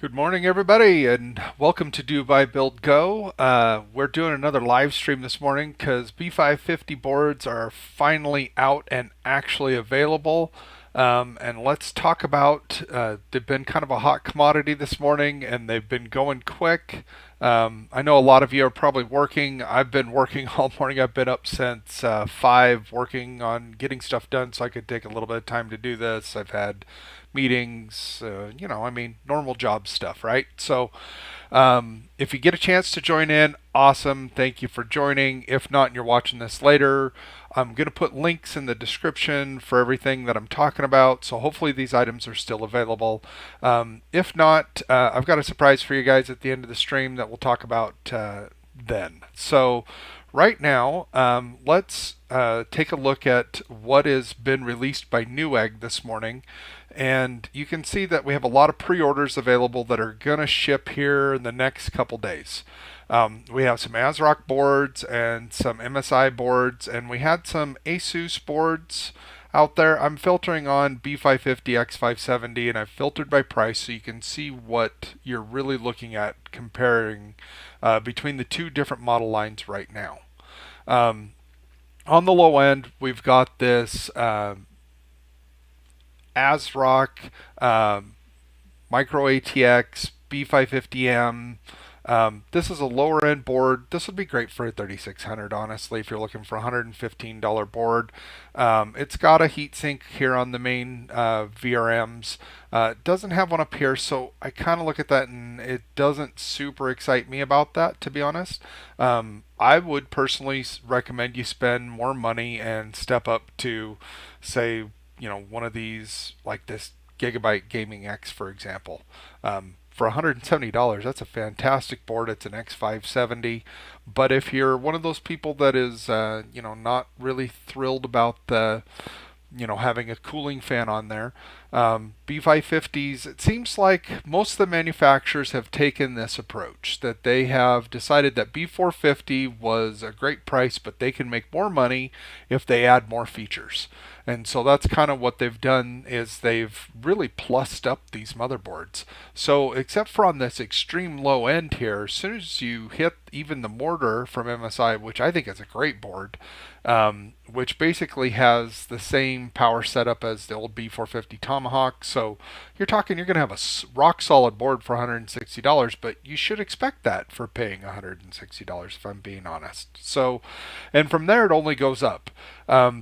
Good morning, everybody, and welcome to Do Buy Build Go. We're doing another live stream this morning because B550 boards are finally out and actually available. And let's talk about, they've been kind of a hot commodity this morning and they've been going quick. I know a lot of you are probably working. I've been working all morning. I've been up since 5 working on getting stuff done so I could take a little bit of time to do this. I've had meetings, normal job stuff, right? So if you get a chance to join in, awesome. Thank you for joining. If not, and you're watching this later, I'm going to put links in the description for everything that I'm talking about. So hopefully these items are still available. If not, I've got a surprise for you guys at the end of the stream that we'll talk about then. So right now, let's take a look at what has been released by Newegg this morning. And you can see that we have a lot of pre-orders available that are going to ship here in the next couple days. We have some ASRock boards and some MSI boards, and we had some Asus boards out there. I'm filtering on B550, X570, and I've filtered by price so you can see what you're really looking at comparing between the two different model lines right now. On the low end, we've got this ASRock Micro ATX B550M. This is a lower end board. This would be great for a 3600, honestly, if you're looking for a $115 board. It's got a heatsink here on the main VRMs. It doesn't have one up here, so I kind of look at that and it doesn't super excite me about that, to be honest. I would personally recommend you spend more money and step up to, say, one of these like this Gigabyte Gaming X, for example. For $170, that's a fantastic board. It's an X570. But if you're one of those people that is, not really thrilled about the, having a cooling fan on there, B550s, it seems like most of the manufacturers have taken this approach, that they have decided that B450 was a great price, but they can make more money if they add more features. And so that's kind of what they've done, is they've really plussed up these motherboards. So except for on this extreme low end here, as soon as you hit even the Mortar from MSI, which I think is a great board, which basically has the same power setup as the old B450 Tomahawk. So you're going to have a rock solid board for $160, but you should expect that for paying $160 if I'm being honest. So, and from there it only goes up.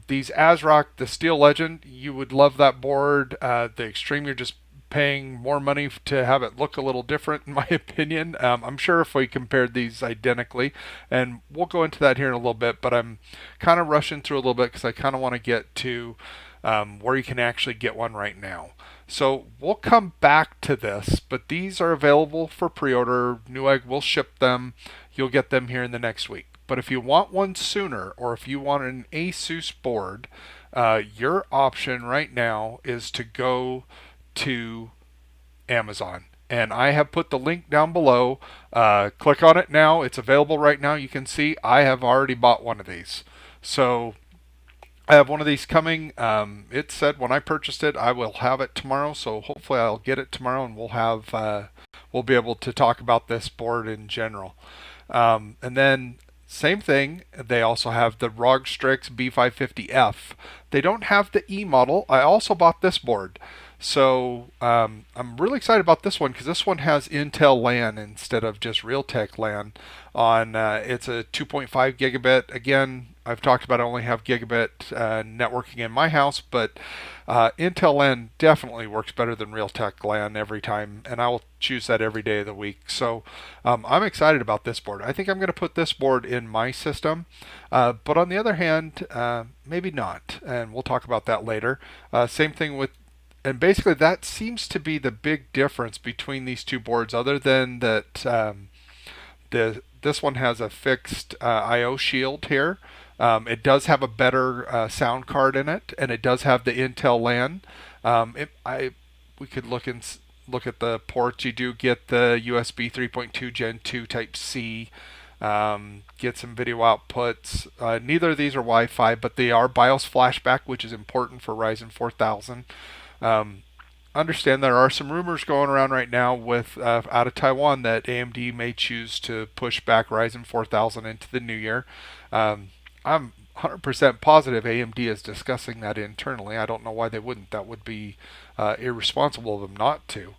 These ASRock, the Steel Legend, you would love that board. The Extreme, you're just paying more money to have it look a little different, in my opinion. I'm sure if we compared these identically, and we'll go into that here in a little bit, but I'm kind of rushing through a little bit because I kind of want to get to where you can actually get one right now. So we'll come back to this, but these are available for pre-order. Newegg will ship them. You'll get them here in the next week. But if you want one sooner, or if you want an Asus board, your option right now is to go to Amazon. And I have put the link down below. Click on it now. It's available right now. You can see I have already bought one of these. So I have one of these coming. It said when I purchased it, I will have it tomorrow. So hopefully I'll get it tomorrow, and we'll be able to talk about this board in general. And then same thing, they also have the ROG Strix B550F. They don't have the E model. I also bought this board. So I'm really excited about this one because this one has Intel LAN instead of just Realtek LAN. It's a 2.5 gigabit. Again, I've talked about I only have gigabit networking in my house, but Intel LAN definitely works better than Realtek LAN every time, and I will choose that every day of the week. So I'm excited about this board. I think I'm going to put this board in my system, but on the other hand, maybe not, and we'll talk about that later. Same thing with, and basically that seems to be the big difference between these two boards, other than that this one has a fixed I/O shield here. It does have a better sound card in it, and it does have the Intel LAN. We could look at the ports. You do get the USB 3.2 Gen 2 Type C. Get some video outputs. Neither of these are Wi-Fi, but they are BIOS flashback, which is important for Ryzen 4000. understand there are some rumors going around right now with out of Taiwan that AMD may choose to push back Ryzen 4000 into the new year. I'm 100% positive AMD is discussing that internally. I don't know why they wouldn't. That would be irresponsible of them not to.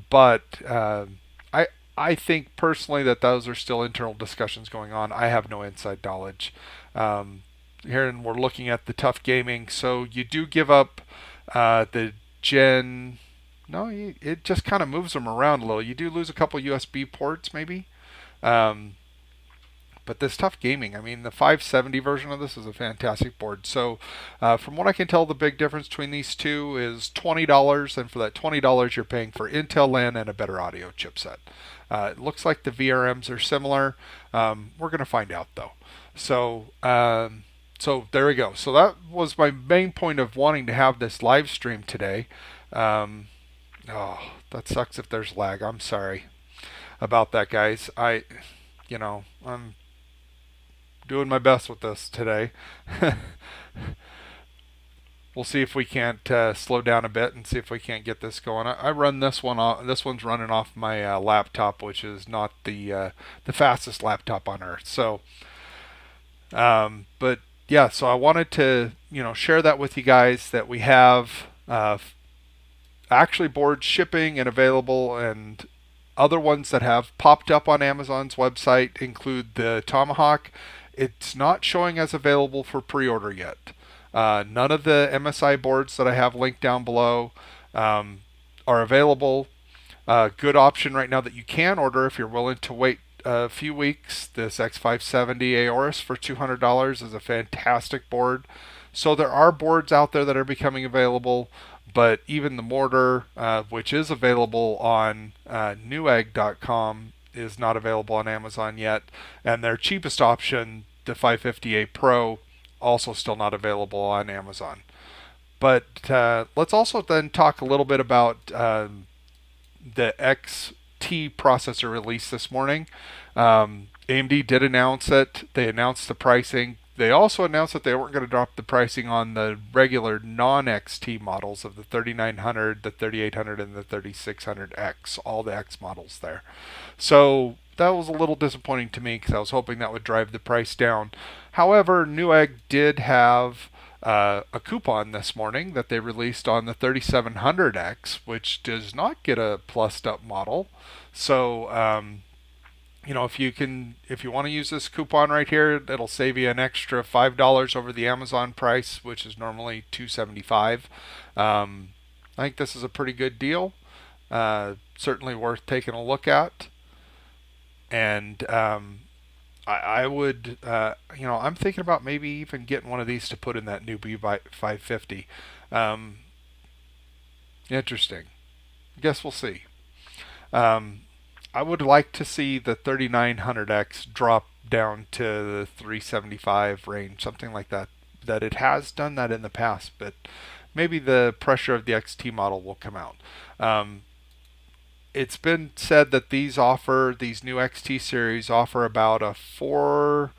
But I I think personally that those are still internal discussions going on. I have no inside knowledge. Um, Here, and we're looking at the tough gaming. So you do give up the Gen. No, it just kind of moves them around a little. You do lose a couple USB ports, maybe. Um, but this tough gaming, I mean, the 570 version of this is a fantastic board. So, from what I can tell, the big difference between these two is $20, and for that $20, you're paying for Intel LAN and a better audio chipset. It looks like the VRMs are similar. We're going to find out though. So there we go. So that was my main point of wanting to have this live stream today. Um, oh, that sucks if there's lag. I'm sorry about that, guys. I'm doing my best with this today. We'll see if we can't slow down a bit and see if we can't get this going. I run this one off. This one's running off my laptop, which is not the fastest laptop on earth. So, but yeah, so I wanted to share that with you guys that we have actually boards shipping and available, and other ones that have popped up on Amazon's website include the Tomahawk. It's not showing as available for pre-order yet. None of the MSI boards that I have linked down below are available. Good option right now that you can order if you're willing to wait a few weeks. This X570 Aorus for $200 is a fantastic board. So there are boards out there that are becoming available, but even the mortar, which is available on newegg.com, is not available on Amazon yet. And their cheapest option, the 550A Pro, also still not available on Amazon. But let's also then talk a little bit about the XT processor release this morning. AMD did announce it. They announced the pricing. They also announced that they weren't going to drop the pricing on the regular non-XT models of the 3900, the 3800, and the 3600X, all the X models there. So that was a little disappointing to me because I was hoping that would drive the price down. However, Newegg did have a coupon this morning that they released on the 3700X, which does not get a plussed up model. So, if you want to use this coupon right here, it'll save you an extra $5 over the Amazon price, which is normally $275. I think this is a pretty good deal. Certainly worth taking a look at. And I would, I'm thinking about maybe even getting one of these to put in that new B550. Interesting. I guess we'll see. I would like to see the 3900X drop down to the 375 range, something like that. That it has done that in the past, but maybe the pressure of the XT model will come out. It's been said that these new XT series offer about a 4%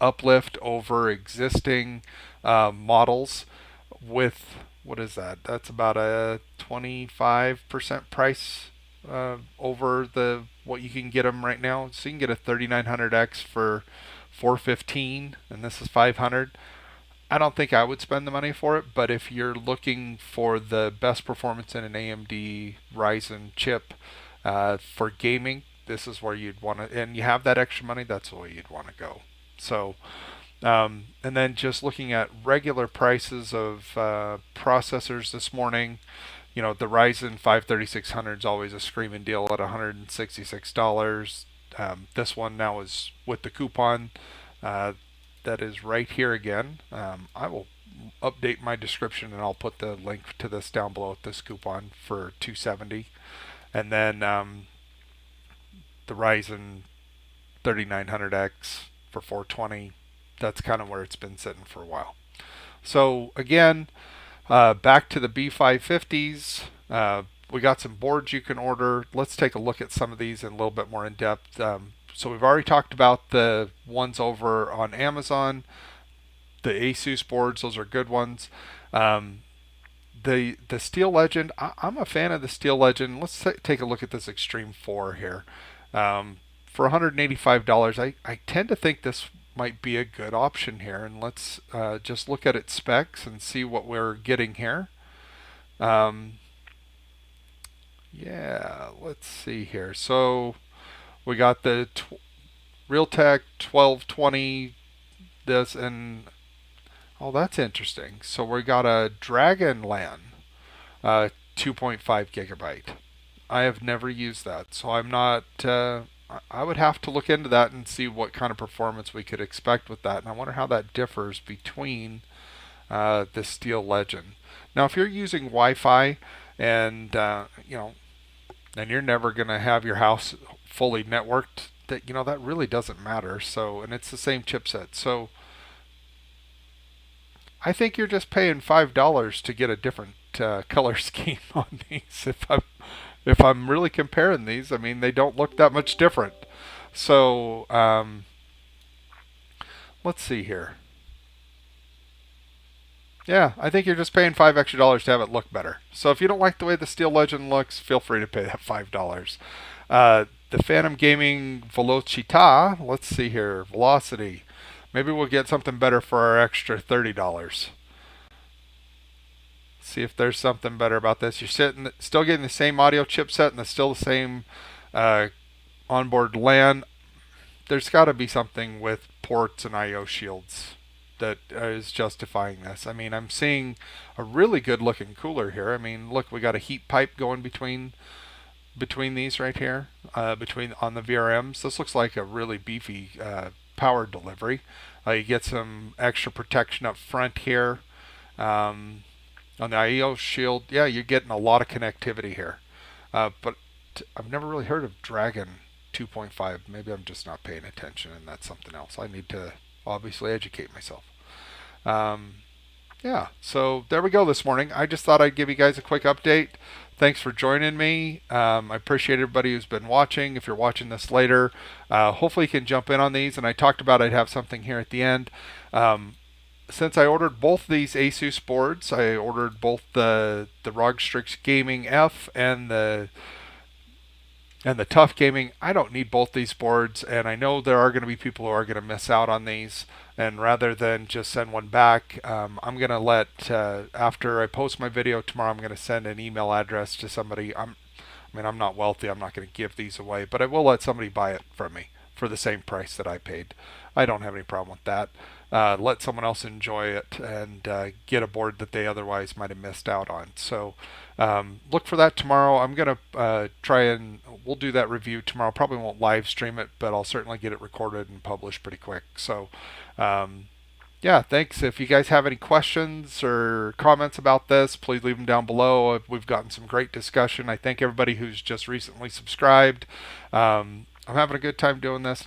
uplift over existing models with, what is that? That's about a 25% price over what you can get them right now. So you can get a 3900X for $415, and this is $500. I don't think I would spend the money for it, but if you're looking for the best performance in an AMD Ryzen chip for gaming, this is where you'd want to, and you have that extra money, that's the way you'd want to go. So, and then just looking at regular prices of processors this morning, the Ryzen 5600 is always a screaming deal at $166. This one now is with the coupon. That is right here again. I will update my description and I'll put the link to this down below with this coupon for $270. And then the Ryzen 3900X for $420. That's kind of where it's been sitting for a while. So again, back to the B550s. We got some boards you can order. Let's take a look at some of these in a little bit more in depth. So we've already talked about the ones over on Amazon, the Asus boards. Those are good ones. the Steel Legend, I'm a fan of the Steel Legend. Let's take a look at this Extreme 4 here. For $185, I tend to think this might be a good option here. And let's just look at its specs and see what we're getting here. Um, yeah, let's see here. So we got the Realtek 1220, this, and oh, that's interesting. So we got a Dragon LAN, 2.5 gigabyte. I have never used that, so I'm not. I would have to look into that and see what kind of performance we could expect with that. And I wonder how that differs between the Steel Legend. Now, if you're using Wi-Fi and and you're never going to have your house fully networked, that really doesn't matter. So, and it's the same chipset. So, I think you're just paying $5 to get a different color scheme on these. If I'm really comparing these, I mean they don't look that much different. So let's see here. Yeah, I think you're just paying $5 extra to have it look better. So if you don't like the way the Steel Legend looks, feel free to pay that $5. The Phantom Gaming Velocita. Let's see here, Velocity. Maybe we'll get something better for our extra $30. See if there's something better about this. You're still getting the same audio chipset and still the same uh, onboard LAN. There's got to be something with ports and I/O shields that is justifying this. I mean, I'm seeing a really good looking cooler here. I mean, look, we got a heat pipe going between these right here, between on the VRMs. This looks like a really beefy power delivery. You get some extra protection up front here. On the I/O shield, yeah, you're getting a lot of connectivity here. But I've never really heard of Dragon 2.5. Maybe I'm just not paying attention, and that's something else. I need to obviously educate myself. Um, yeah, so there we go this morning. I just thought I'd give you guys a quick update. Thanks for joining me. I appreciate everybody who's been watching. If you're watching this later, hopefully you can jump in on these. And I talked about I'd have something here at the end. Since I ordered both these Asus boards, I ordered both the ROG Strix Gaming F and the Tough Gaming. I don't need both these boards, and I know there are going to be people who are going to miss out on these. And rather than just send one back, I'm going to after I post my video tomorrow, I'm going to send an email address to somebody. I mean, I'm not wealthy. I'm not going to give these away, but I will let somebody buy it from me for the same price that I paid. I don't have any problem with that. Let someone else enjoy it and get a board that they otherwise might have missed out on. So look for that tomorrow. I'm going to we'll do that review tomorrow. Probably won't live stream it, but I'll certainly get it recorded and published pretty quick. So yeah, thanks. If you guys have any questions or comments about this, please leave them down below. We've gotten some great discussion. I thank everybody who's just recently subscribed. I'm having a good time doing this.